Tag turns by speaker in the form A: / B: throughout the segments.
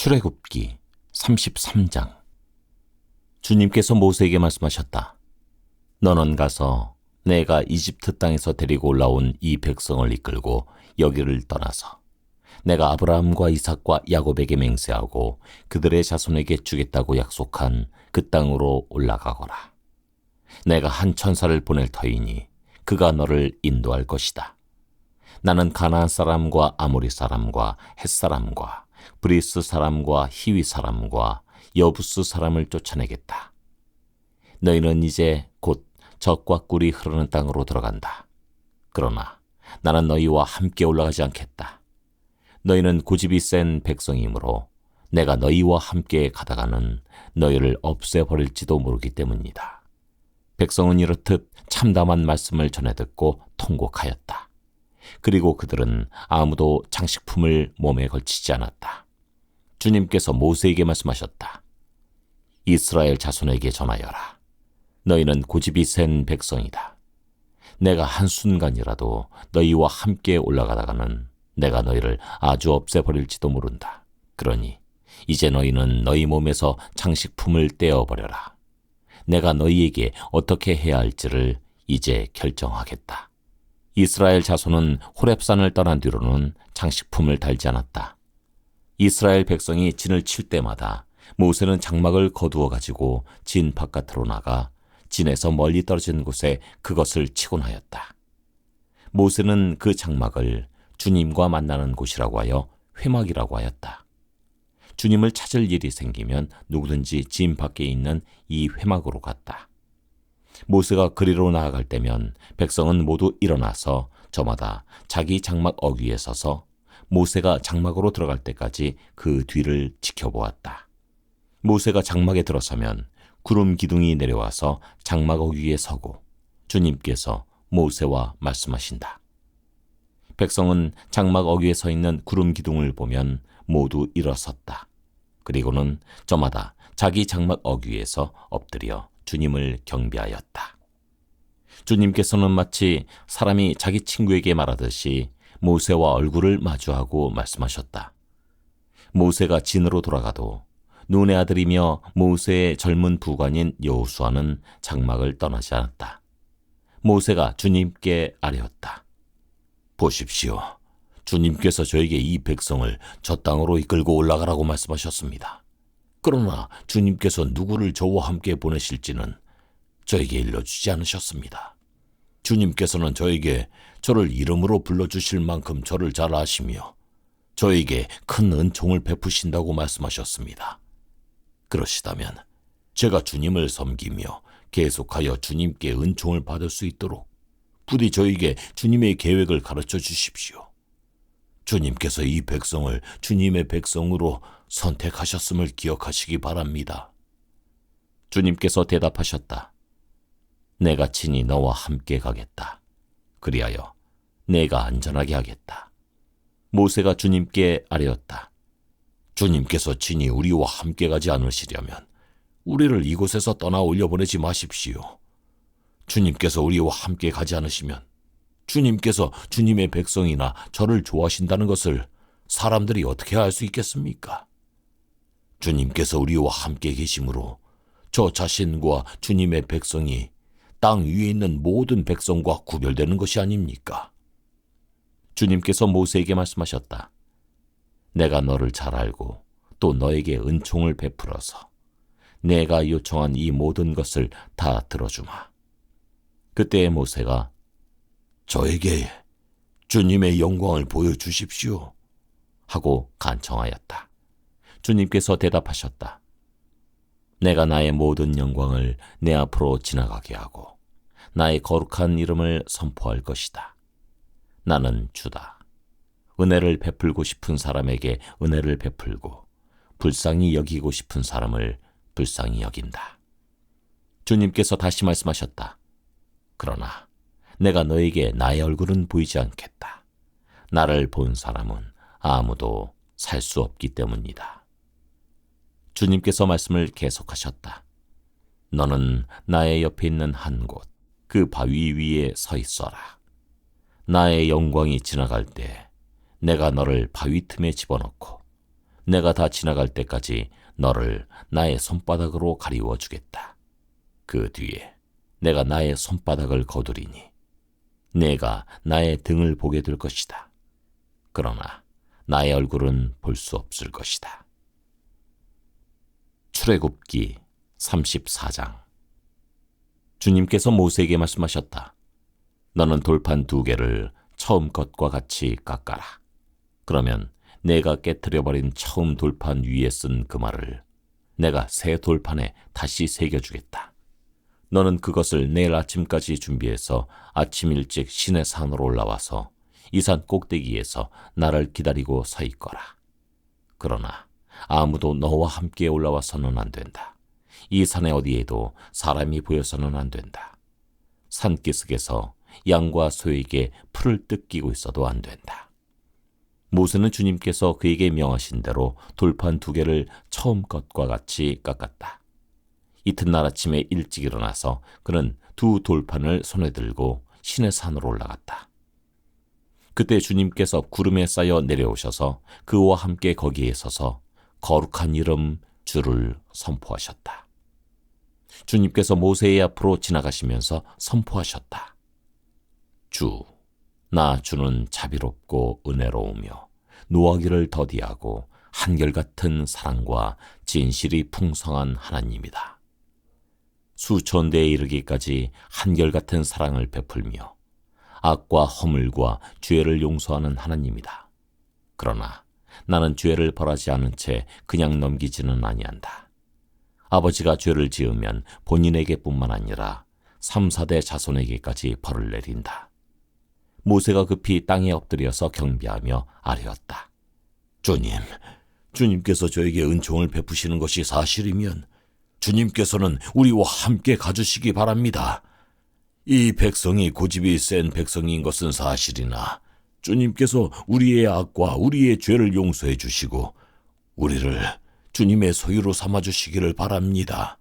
A: 출애굽기 33장. 주님께서 모세에게 말씀하셨다. 너는 가서 내가 이집트 땅에서 데리고 올라온 이 백성을 이끌고 여기를 떠나서 내가 아브라함과 이삭과 야곱에게 맹세하고 그들의 자손에게 주겠다고 약속한 그 땅으로 올라가거라. 내가 한 천사를 보낼 터이니 그가 너를 인도할 것이다. 나는 가나안 사람과 아모리 사람과 헷 사람과 브리스 사람과 히위 사람과 여부스 사람을 쫓아내겠다. 너희는 이제 곧 젖과 꿀이 흐르는 땅으로 들어간다. 그러나 나는 너희와 함께 올라가지 않겠다. 너희는 고집이 센 백성이므로 내가 너희와 함께 가다가는 너희를 없애버릴지도 모르기 때문이다. 백성은 이렇듯 참담한 말씀을 전해 듣고 통곡하였다. 그리고 그들은 아무도 장식품을 몸에 걸치지 않았다. 주님께서 모세에게 말씀하셨다. 이스라엘 자손에게 전하여라. 너희는 고집이 센 백성이다. 내가 한순간이라도 너희와 함께 올라가다가는 내가 너희를 아주 없애버릴지도 모른다. 그러니 이제 너희는 너희 몸에서 장식품을 떼어버려라. 내가 너희에게 어떻게 해야 할지를 이제 결정하겠다. 이스라엘 자손은 호렙산을 떠난 뒤로는 장식품을 달지 않았다. 이스라엘 백성이 진을 칠 때마다 모세는 장막을 거두어 가지고 진 바깥으로 나가 진에서 멀리 떨어진 곳에 그것을 치곤 하였다. 모세는 그 장막을 주님과 만나는 곳이라고 하여 회막이라고 하였다. 주님을 찾을 일이 생기면 누구든지 진 밖에 있는 이 회막으로 갔다. 모세가 그리로 나아갈 때면 백성은 모두 일어나서 저마다 자기 장막 어귀에 서서 모세가 장막으로 들어갈 때까지 그 뒤를 지켜보았다. 모세가 장막에 들어서면 구름 기둥이 내려와서 장막 어귀에 서고 주님께서 모세와 말씀하신다. 백성은 장막 어귀에 서 있는 구름 기둥을 보면 모두 일어섰다. 그리고는 저마다 자기 장막 어귀에서 엎드려 주님을 경배하였다. 주님께서는 마치 사람이 자기 친구에게 말하듯이 모세와 얼굴을 마주하고 말씀하셨다. 모세가 진으로 돌아가도 눈의 아들이며 모세의 젊은 부관인 여호수아는 장막을 떠나지 않았다. 모세가 주님께 아뢰었다. 보십시오. 주님께서 저에게 이 백성을 저 땅으로 이끌고 올라가라고 말씀하셨습니다. 그러나 주님께서 누구를 저와 함께 보내실지는 저에게 일러주지 않으셨습니다. 주님께서는 저에게 저를 이름으로 불러주실 만큼 저를 잘 아시며 저에게 큰 은총을 베푸신다고 말씀하셨습니다. 그러시다면 제가 주님을 섬기며 계속하여 주님께 은총을 받을 수 있도록 부디 저에게 주님의 계획을 가르쳐 주십시오. 주님께서 이 백성을 주님의 백성으로 선택하셨음을 기억하시기 바랍니다. 주님께서 대답하셨다. 내가 친히 너와 함께 가겠다. 그리하여 내가 안전하게 하겠다. 모세가 주님께 아뢰었다. 주님께서 친히 우리와 함께 가지 않으시려면 우리를 이곳에서 떠나 올려보내지 마십시오. 주님께서 우리와 함께 가지 않으시면 주님께서 주님의 백성이나 저를 좋아하신다는 것을 사람들이 어떻게 알 수 있겠습니까? 주님께서 우리와 함께 계심으로 저 자신과 주님의 백성이 땅 위에 있는 모든 백성과 구별되는 것이 아닙니까? 주님께서 모세에게 말씀하셨다. 내가 너를 잘 알고 또 너에게 은총을 베풀어서 내가 요청한 이 모든 것을 다 들어주마. 그때 모세가 저에게 주님의 영광을 보여주십시오 하고 간청하였다. 주님께서 대답하셨다. 내가 나의 모든 영광을 내 앞으로 지나가게 하고 나의 거룩한 이름을 선포할 것이다. 나는 주다. 은혜를 베풀고 싶은 사람에게 은혜를 베풀고 불쌍히 여기고 싶은 사람을 불쌍히 여긴다. 주님께서 다시 말씀하셨다. 그러나 내가 너에게 나의 얼굴은 보이지 않겠다. 나를 본 사람은 아무도 살 수 없기 때문이다. 주님께서 말씀을 계속하셨다. 너는 나의 옆에 있는 한 곳, 그 바위 위에 서 있어라. 나의 영광이 지나갈 때 내가 너를 바위 틈에 집어넣고 내가 다 지나갈 때까지 너를 나의 손바닥으로 가리워 주겠다. 그 뒤에 내가 나의 손바닥을 거두리니 내가 나의 등을 보게 될 것이다. 그러나 나의 얼굴은 볼 수 없을 것이다. 출애굽기 34장. 주님께서 모세에게 말씀하셨다. 너는 돌판 2개를 처음 것과 같이 깎아라. 그러면 내가 깨트려버린 처음 돌판 위에 쓴 그 말을 내가 새 돌판에 다시 새겨주겠다. 너는 그것을 내일 아침까지 준비해서 아침 일찍 시내 산으로 올라와서 이 산 꼭대기에서 나를 기다리고 서 있거라. 그러나 아무도 너와 함께 올라와서는 안 된다. 이 산에 어디에도 사람이 보여서는 안 된다. 산기슭에서 양과 소에게 풀을 뜯기고 있어도 안 된다. 모세는 주님께서 그에게 명하신 대로 돌판 2개를 처음 것과 같이 깎았다. 이튿날 아침에 일찍 일어나서 그는 2 돌판을 손에 들고 시내산으로 올라갔다. 그때 주님께서 구름에 쌓여 내려오셔서 그와 함께 거기에 서서 거룩한 이름 주를 선포하셨다. 주님께서 모세의 앞으로 지나가시면서 선포하셨다. 주, 나 주는 자비롭고 은혜로우며 노하기를 더디하고 한결같은 사랑과 진실이 풍성한 하나님이다. 수천 대에 이르기까지 한결같은 사랑을 베풀며 악과 허물과 죄를 용서하는 하나님이다. 그러나 나는 죄를 벌하지 않은 채 그냥 넘기지는 아니한다. 아버지가 죄를 지으면 본인에게뿐만 아니라 3, 4대 자손에게까지 벌을 내린다. 모세가 급히 땅에 엎드려서 경배하며 아뢰었다. 주님께서 저에게 은총을 베푸시는 것이 사실이면 주님께서는 우리와 함께 가주시기 바랍니다. 이 백성이 고집이 센 백성인 것은 사실이나 주님께서 우리의 악과 우리의 죄를 용서해 주시고 우리를 주님의 소유로 삼아주시기를 바랍니다.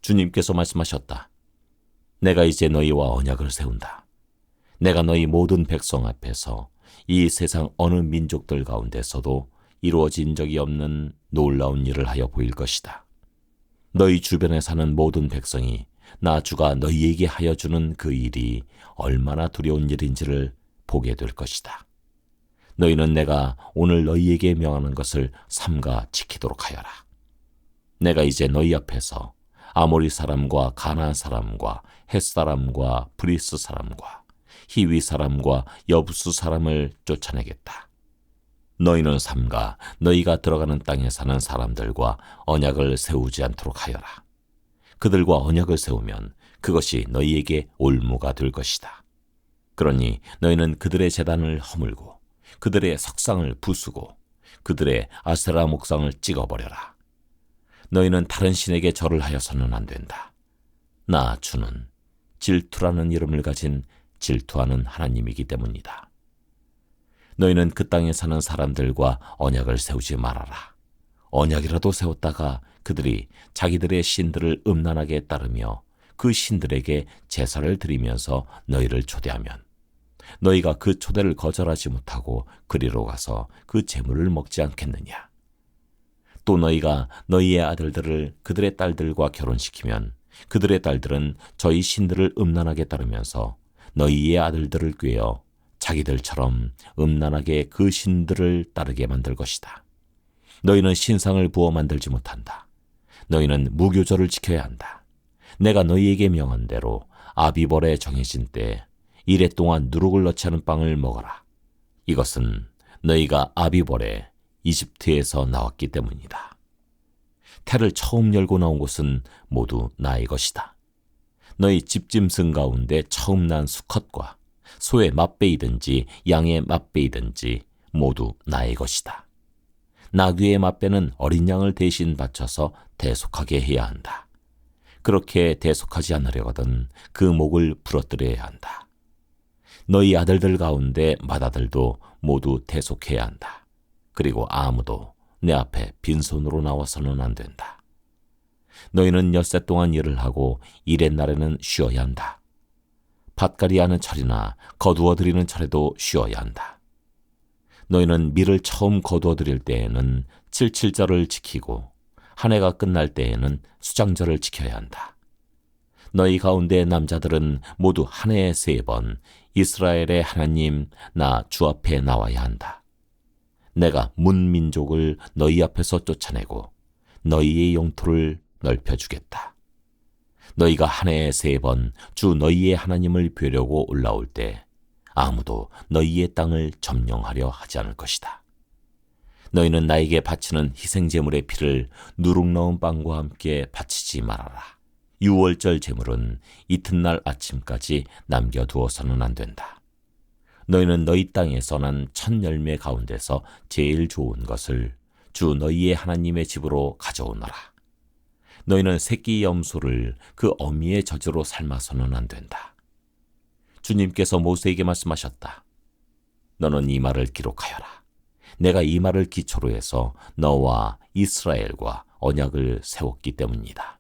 A: 주님께서 말씀하셨다. 내가 이제 너희와 언약을 세운다. 내가 너희 모든 백성 앞에서 이 세상 어느 민족들 가운데서도 이루어진 적이 없는 놀라운 일을 하여 보일 것이다. 너희 주변에 사는 모든 백성이 나 주가 너희에게 하여 주는 그 일이 얼마나 두려운 일인지를 보게 될 것이다. 너희는 내가 오늘 너희에게 명하는 것을 삼가 지키도록 하여라. 내가 이제 너희 앞에서 아모리 사람과 가나안 사람과 헷 사람과 브리스 사람과 히위 사람과 여부스 사람을 쫓아내겠다. 너희는 삼가 너희가 들어가는 땅에 사는 사람들과 언약을 세우지 않도록 하여라. 그들과 언약을 세우면 그것이 너희에게 올무가 될 것이다. 그러니 너희는 그들의 제단을 허물고 그들의 석상을 부수고 그들의 아세라 목상을 찍어버려라. 너희는 다른 신에게 절을 하여서는 안 된다. 나 주는 질투라는 이름을 가진 질투하는 하나님이기 때문이다. 너희는 그 땅에 사는 사람들과 언약을 세우지 말아라. 언약이라도 세웠다가 그들이 자기들의 신들을 음란하게 따르며 그 신들에게 제사를 드리면서 너희를 초대하면 너희가 그 초대를 거절하지 못하고 그리로 가서 그 제물을 먹지 않겠느냐. 또 너희가 너희의 아들들을 그들의 딸들과 결혼시키면 그들의 딸들은 저희 신들을 음란하게 따르면서 너희의 아들들을 꾀어 자기들처럼 음란하게 그 신들을 따르게 만들 것이다. 너희는 신상을 부어 만들지 못한다. 너희는 무교절을 지켜야 한다. 내가 너희에게 명한 대로 아비벌에 정해진 때 이래 동안 누룩을 넣지 않은 빵을 먹어라. 이것은 너희가 아비벌에 이집트에서 나왔기 때문이다. 태를 처음 열고 나온 곳은 모두 나의 것이다. 너희 집짐승 가운데 처음 난 수컷과 소의 맛배이든지 양의 맛배이든지 모두 나의 것이다. 나귀의 맛배는 어린 양을 대신 바쳐서 대속하게 해야 한다. 그렇게 대속하지 않으려거든 그 목을 부러뜨려야 한다. 너희 아들들 가운데 맏아들도 모두 대속해야 한다. 그리고 아무도 내 앞에 빈손으로 나와서는 안 된다. 너희는 엿새 동안 일을 하고 일의 날에는 쉬어야 한다. 밭갈이 하는 철이나 거두어 들이는 철에도 쉬어야 한다. 너희는 밀을 처음 거두어들일 때에는 칠칠절을 지키고 한 해가 끝날 때에는 수장절을 지켜야 한다. 너희 가운데 남자들은 모두 한 해에 3번 이스라엘의 하나님 나 주 앞에 나와야 한다. 내가 문민족을 너희 앞에서 쫓아내고 너희의 영토를 넓혀주겠다. 너희가 한 해에 3번 주 너희의 하나님을 뵈려고 올라올 때 아무도 너희의 땅을 점령하려 하지 않을 것이다. 너희는 나에게 바치는 희생제물의 피를 누룩 넣은 빵과 함께 바치지 말아라. 유월절 제물은 이튿날 아침까지 남겨두어서는 안 된다. 너희는 너희 땅에서 난 첫 열매 가운데서 제일 좋은 것을 주 너희의 하나님의 집으로 가져오너라. 너희는 새끼 염소를 그 어미의 젖으로 삶아서는 안 된다. 주님께서 모세에게 말씀하셨다. 너는 이 말을 기록하여라. 내가 이 말을 기초로 해서 너와 이스라엘과 언약을 세웠기 때문이다.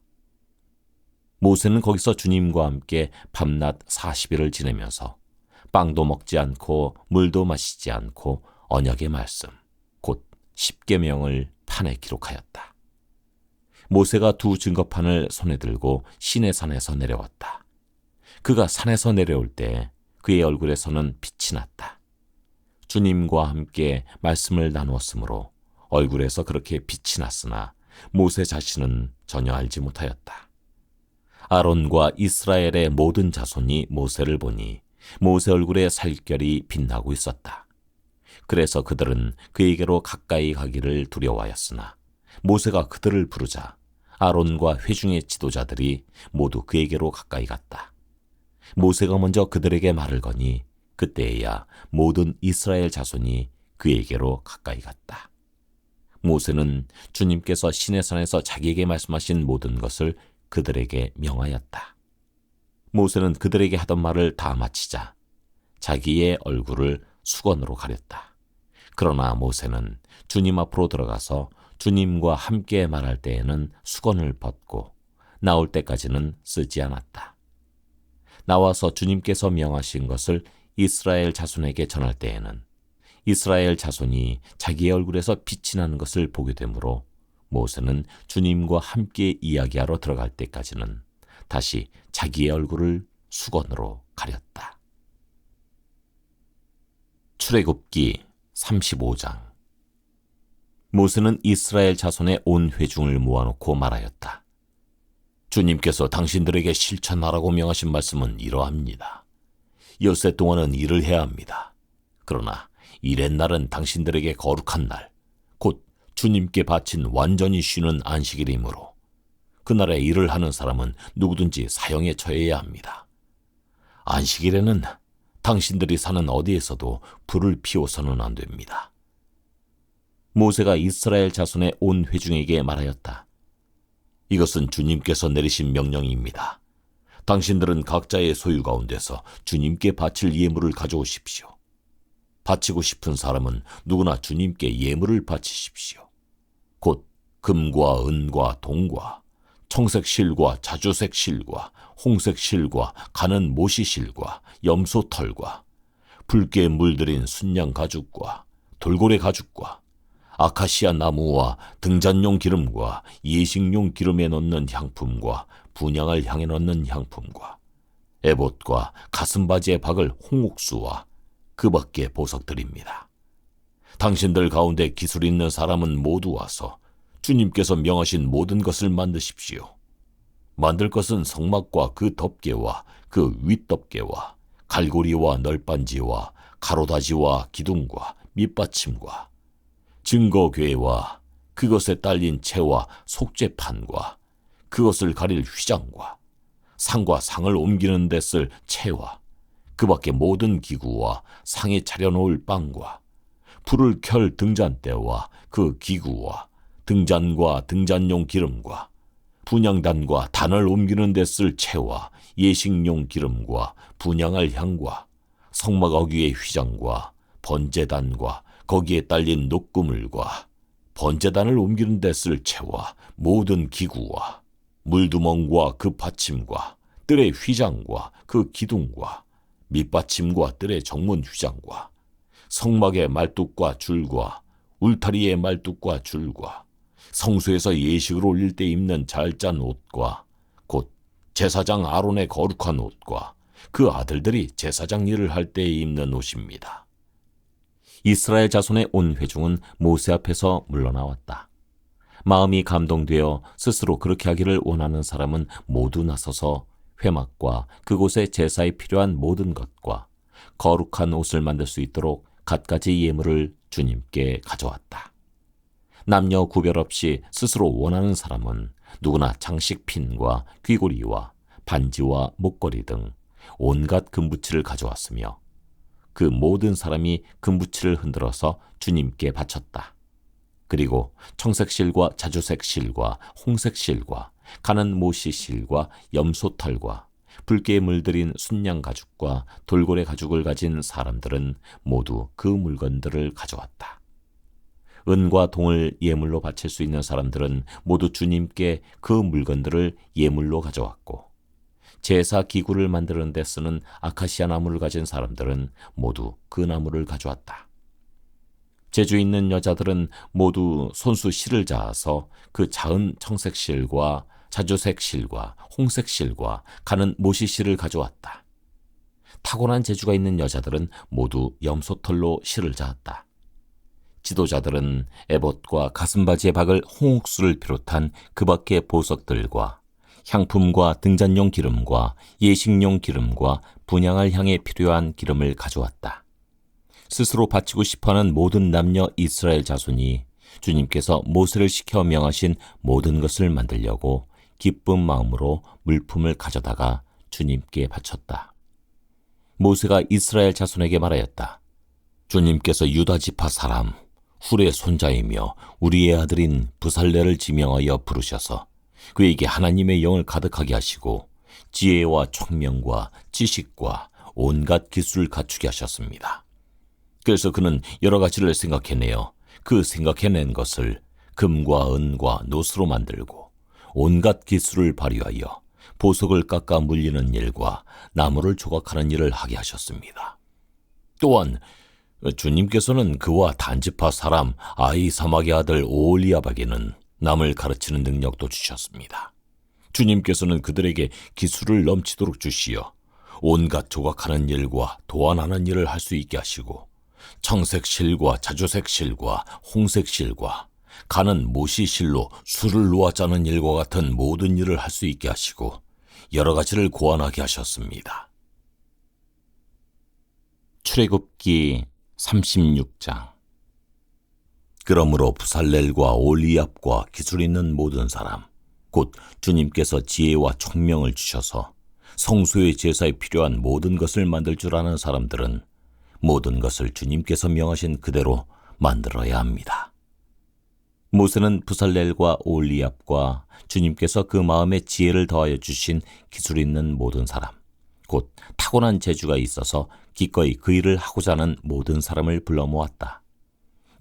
A: 모세는 거기서 주님과 함께 밤낮 40일을 지내면서 빵도 먹지 않고 물도 마시지 않고 언약의 말씀, 곧 십계명을 판에 기록하였다. 모세가 2 증거판을 손에 들고 시내산에서 내려왔다. 그가 산에서 내려올 때 그의 얼굴에서는 빛이 났다. 주님과 함께 말씀을 나누었으므로 얼굴에서 그렇게 빛이 났으나 모세 자신은 전혀 알지 못하였다. 아론과 이스라엘의 모든 자손이 모세를 보니 모세 얼굴에 살결이 빛나고 있었다. 그래서 그들은 그에게로 가까이 가기를 두려워하였으나 모세가 그들을 부르자 아론과 회중의 지도자들이 모두 그에게로 가까이 갔다. 모세가 먼저 그들에게 말을 거니 그때에야 모든 이스라엘 자손이 그에게로 가까이 갔다. 모세는 주님께서 시내산에서 자기에게 말씀하신 모든 것을 그들에게 명하였다. 모세는 그들에게 하던 말을 다 마치자 자기의 얼굴을 수건으로 가렸다. 그러나 모세는 주님 앞으로 들어가서 주님과 함께 말할 때에는 수건을 벗고 나올 때까지는 쓰지 않았다. 나와서 주님께서 명하신 것을 이스라엘 자손에게 전할 때에는 이스라엘 자손이 자기의 얼굴에서 빛이 나는 것을 보게 되므로 모세는 주님과 함께 이야기하러 들어갈 때까지는 다시 자기의 얼굴을 수건으로 가렸다. 출애굽기 35장. 모세는 이스라엘 자손의 온 회중을 모아놓고 말하였다. 주님께서 당신들에게 실천하라고 명하신 말씀은 이러합니다. 엿새 동안은 일을 해야 합니다. 그러나 일의 날은 당신들에게 거룩한 날, 곧 주님께 바친 완전히 쉬는 안식일이므로 그날에 일을 하는 사람은 누구든지 사형에 처해야 합니다. 안식일에는 당신들이 사는 어디에서도 불을 피워서는 안 됩니다. 모세가 이스라엘 자손의 온 회중에게 말하였다. 이것은 주님께서 내리신 명령입니다. 당신들은 각자의 소유 가운데서 주님께 바칠 예물을 가져오십시오. 바치고 싶은 사람은 누구나 주님께 예물을 바치십시오. 곧 금과 은과 동과 청색 실과 자주색 실과 홍색 실과 가는 모시 실과 염소 털과 붉게 물들인 순양 가죽과 돌고래 가죽과 아카시아 나무와 등잔용 기름과 예식용 기름에 넣는 향품과 분향을 향에 넣는 향품과 에봇과 가슴바지에 박을 홍옥수와 그 밖의 보석들입니다. 당신들 가운데 기술 있는 사람은 모두 와서 주님께서 명하신 모든 것을 만드십시오. 만들 것은 성막과 그 덮개와 그 윗덮개와 갈고리와 널빤지와 가로다지와 기둥과 밑받침과 증거궤와 그것에 딸린 채와 속죄판과 그것을 가릴 휘장과 상과 상을 옮기는 데 쓸 채와 그 밖의 모든 기구와 상에 차려놓을 빵과 불을 켤 등잔대와 그 기구와 등잔과 등잔용 기름과 분향단과 단을 옮기는 데 쓸 채와 예식용 기름과 분향할 향과 성막 어귀의 휘장과 번제단과 거기에 딸린 녹구물과 번제단을 옮기는 데 쓸 채와 모든 기구와 물두멍과 그 받침과 뜰의 휘장과 그 기둥과 밑받침과 뜰의 정문 휘장과 성막의 말뚝과 줄과 울타리의 말뚝과 줄과 성소에서 예식을 올릴 때 입는 잘 짠 옷과 곧 제사장 아론의 거룩한 옷과 그 아들들이 제사장 일을 할 때 입는 옷입니다. 이스라엘 자손의 온 회중은 모세 앞에서 물러나왔다. 마음이 감동되어 스스로 그렇게 하기를 원하는 사람은 모두 나서서 회막과 그곳의 제사에 필요한 모든 것과 거룩한 옷을 만들 수 있도록 갖가지 예물을 주님께 가져왔다. 남녀 구별 없이 스스로 원하는 사람은 누구나 장식핀과 귀고리와 반지와 목걸이 등 온갖 금부치를 가져왔으며 그 모든 사람이 금부치를 흔들어서 주님께 바쳤다. 그리고 청색 실과 자주색 실과 홍색 실과 가는 모시 실과 염소털과 붉게 물들인 순양 가죽과 돌고래 가죽을 가진 사람들은 모두 그 물건들을 가져왔다. 은과 동을 예물로 바칠 수 있는 사람들은 모두 주님께 그 물건들을 예물로 가져왔고, 제사 기구를 만드는 데 쓰는 아카시아 나무를 가진 사람들은 모두 그 나무를 가져왔다. 재주 있는 여자들은 모두 손수 실을 자아서 그 자은 청색 실과 자주색 실과 홍색 실과 가는 모시 실을 가져왔다. 타고난 재주가 있는 여자들은 모두 염소털로 실을 자았다. 지도자들은 에봇과 가슴바지에 박을 홍옥수를 비롯한 그 밖의 보석들과 향품과 등잔용 기름과 예식용 기름과 분향할 향에 필요한 기름을 가져왔다. 스스로 바치고 싶어하는 모든 남녀 이스라엘 자손이 주님께서 모세를 시켜 명하신 모든 것을 만들려고 기쁜 마음으로 물품을 가져다가 주님께 바쳤다. 모세가 이스라엘 자손에게 말하였다. 주님께서 유다 지파 사람 훌의 손자이며 우리의 아들인 부살레를 지명하여 부르셔서 그에게 하나님의 영을 가득하게 하시고 지혜와 총명과 지식과 온갖 기술을 갖추게 하셨습니다. 그래서 그는 여러 가지를 생각해내어 그 생각해낸 것을 금과 은과 노스로 만들고 온갖 기술을 발휘하여 보석을 깎아 물리는 일과 나무를 조각하는 일을 하게 하셨습니다. 또한 주님께서는 그와 단지파 사람 아히사막의 아들 오홀리압에게는 남을 가르치는 능력도 주셨습니다. 주님께서는 그들에게 기술을 넘치도록 주시어 온갖 조각하는 일과 도안하는 일을 할 수 있게 하시고 청색 실과 자주색 실과 홍색 실과 가는 모시 실로 술을 놓아 짜는 일과 같은 모든 일을 할 수 있게 하시고 여러 가지를 고안하게 하셨습니다. 출애굽기 36장. 그러므로 부살렐과 올리압과 기술 있는 모든 사람 곧 주님께서 지혜와 총명을 주셔서 성소의 제사에 필요한 모든 것을 만들 줄 아는 사람들은 모든 것을 주님께서 명하신 그대로 만들어야 합니다. 모세는 부살렐과 올리압과 주님께서 그 마음에 지혜를 더하여 주신 기술 있는 모든 사람, 곧 타고난 재주가 있어서 기꺼이 그 일을 하고자 하는 모든 사람을 불러 모았다.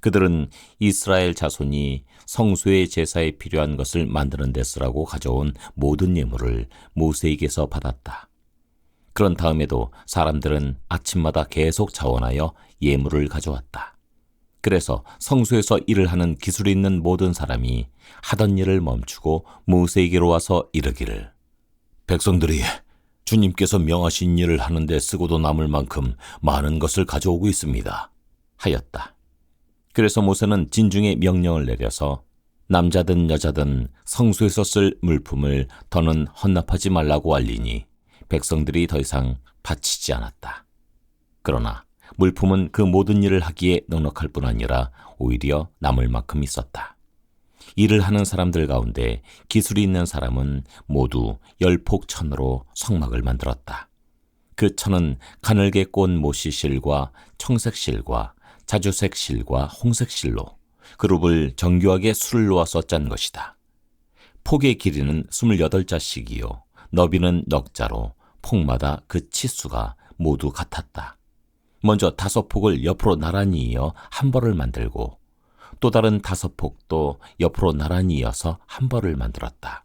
A: 그들은 이스라엘 자손이 성소의 제사에 필요한 것을 만드는 데 쓰라고 가져온 모든 예물을 모세에게서 받았다. 그런 다음에도 사람들은 아침마다 계속 자원하여 예물을 가져왔다. 그래서 성소에서 일을 하는 기술이 있는 모든 사람이 하던 일을 멈추고 모세에게로 와서 이르기를, 백성들이 주님께서 명하신 일을 하는데 쓰고도 남을 만큼 많은 것을 가져오고 있습니다 하였다. 그래서 모세는 진중에 명령을 내려서 남자든 여자든 성소에서 쓸 물품을 더는 헌납하지 말라고 알리니 백성들이 더 이상 바치지 않았다. 그러나 물품은 그 모든 일을 하기에 넉넉할 뿐 아니라 오히려 남을 만큼 있었다. 일을 하는 사람들 가운데 기술이 있는 사람은 모두 10폭 천으로 성막을 만들었다. 그 천은 가늘게 꼰 모시실과 청색실과 자주색 실과 홍색 실로 그룹을 정교하게 술을 놓아서 짠 것이다. 폭의 길이는 28자씩이요 너비는 넉자로 폭마다 그 치수가 모두 같았다. 먼저 5폭을 옆으로 나란히 이어 한 벌을 만들고 또 다른 5폭도 옆으로 나란히 이어서 한 벌을 만들었다.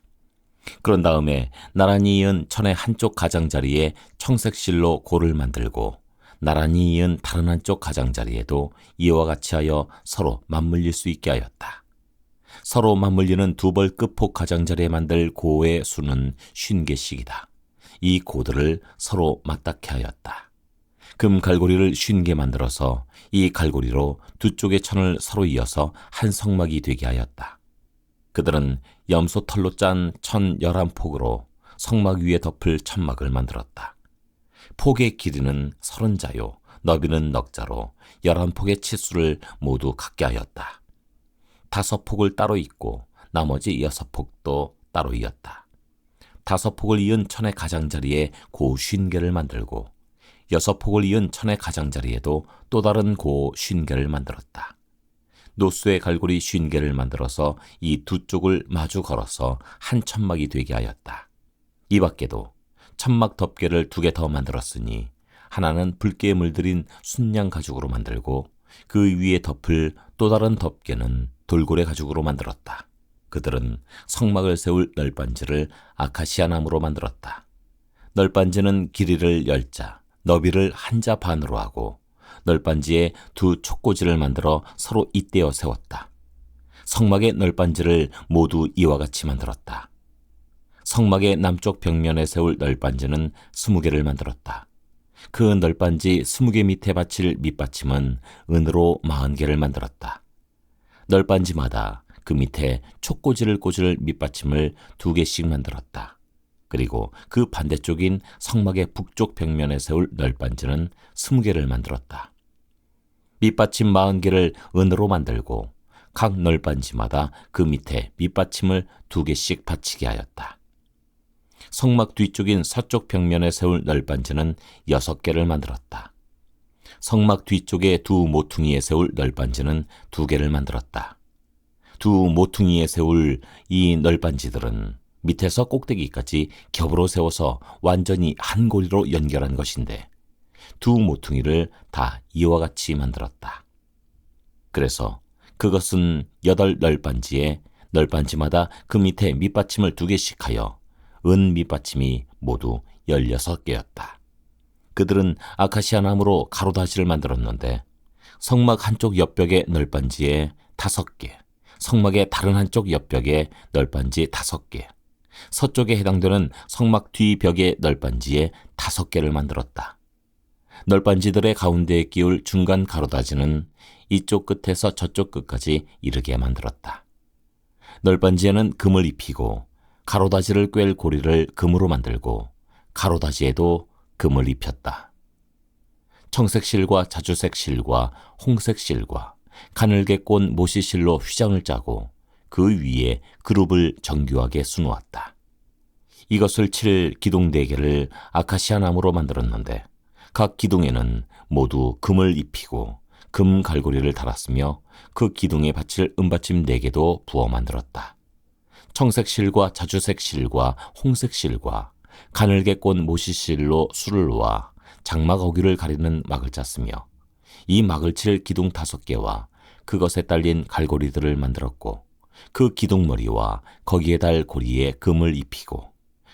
A: 그런 다음에 나란히 이은 천의 한쪽 가장자리에 청색실로 골을 만들고 나란히 이은 다른 한쪽 가장자리에도 이와 같이 하여 서로 맞물릴 수 있게 하였다. 서로 맞물리는 두 벌 끝폭 가장자리에 만들 고의 수는 50개씩이다. 이 고들을 서로 맞닿게 하였다. 금 갈고리를 50개 만들어서 이 갈고리로 두 쪽의 천을 서로 이어서 한 성막이 되게 하였다. 그들은 염소 털로 짠 천 11폭으로 성막 위에 덮을 천막을 만들었다. 폭의 길이는 30자요, 너비는 넉자로 11폭의 치수를 모두 같게 하였다. 5폭을 따로 잇고 나머지 6폭도 따로 이었다. 5폭을 이은 천의 가장자리에 고 50개를 만들고 6폭을 이은 천의 가장자리에도 또 다른 고 50개를 만들었다. 노수의 갈고리 50개를 만들어서 이 두 쪽을 마주 걸어서 한 천막이 되게 하였다. 이 밖에도 천막 덮개를 2개 더 만들었으니 하나는 붉게 물들인 순양 가죽으로 만들고 그 위에 덮을 또 다른 덮개는 돌고래 가죽으로 만들었다. 그들은 성막을 세울 널빤지를 아카시아 나무로 만들었다. 널빤지는 길이를 10자, 너비를 1자 반으로 하고 널빤지에 두 촉꽂이를 만들어 서로 잇대어 세웠다. 성막의 널빤지를 모두 이와 같이 만들었다. 성막의 남쪽 벽면에 세울 널빤지는 20개를 만들었다. 그 널빤지 20개 밑에 받칠 밑받침은 은으로 40개를 만들었다. 널빤지마다 그 밑에 촉꽂이를 꽂을 밑받침을 2개씩 만들었다. 그리고 그 반대쪽인 성막의 북쪽 벽면에 세울 널빤지는 20개를 만들었다. 밑받침 40개를 은으로 만들고 각 널빤지마다 그 밑에 밑받침을 2개씩 받치게 하였다. 성막 뒤쪽인 서쪽 벽면에 세울 널빤지는 6개를 만들었다. 성막 뒤쪽의 두 모퉁이에 세울 널빤지는 2개를 만들었다. 두 모퉁이에 세울 이 널빤지들은 밑에서 꼭대기까지 겹으로 세워서 완전히 한 고리로 연결한 것인데 두 모퉁이를 다 이와 같이 만들었다. 그래서 그것은 8널빤지에 널빤지마다 그 밑에 밑받침을 2개씩 하여 은 밑받침이 모두 16개였다. 그들은 아카시아 나무로 가로다시를 만들었는데 성막 한쪽 옆벽의 널빤지에 5개, 성막의 다른 한쪽 옆벽에 널빤지 5개, 서쪽에 해당되는 성막 뒤벽의 널빤지에 5개를 만들었다. 널빤지들의 가운데에 끼울 중간 가로다지는 이쪽 끝에서 저쪽 끝까지 이르게 만들었다. 널빤지에는 금을 입히고 가로다지를 꿰을 고리를 금으로 만들고 가로다지에도 금을 입혔다. 청색 실과 자주색 실과 홍색 실과 가늘게 꼰 모시실로 휘장을 짜고 그 위에 그룹을 정교하게 수놓았다. 이것을 칠 기둥 4개를 아카시아 나무로 만들었는데 각 기둥에는 모두 금을 입히고 금 갈고리를 달았으며 그 기둥에 받칠 은받침 4개도 부어 만들었다. 청색 실과 자주색 실과 홍색 실과 가늘게 꼰 모시실로 술을 놓아 장막 어귀를 가리는 막을 짰으며 이 막을 칠 기둥 5개와 그것에 딸린 갈고리들을 만들었고 그 기둥머리와 거기에 달 고리에 금을 입히고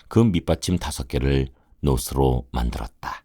A: 그 밑받침 5개를 노스로 만들었다.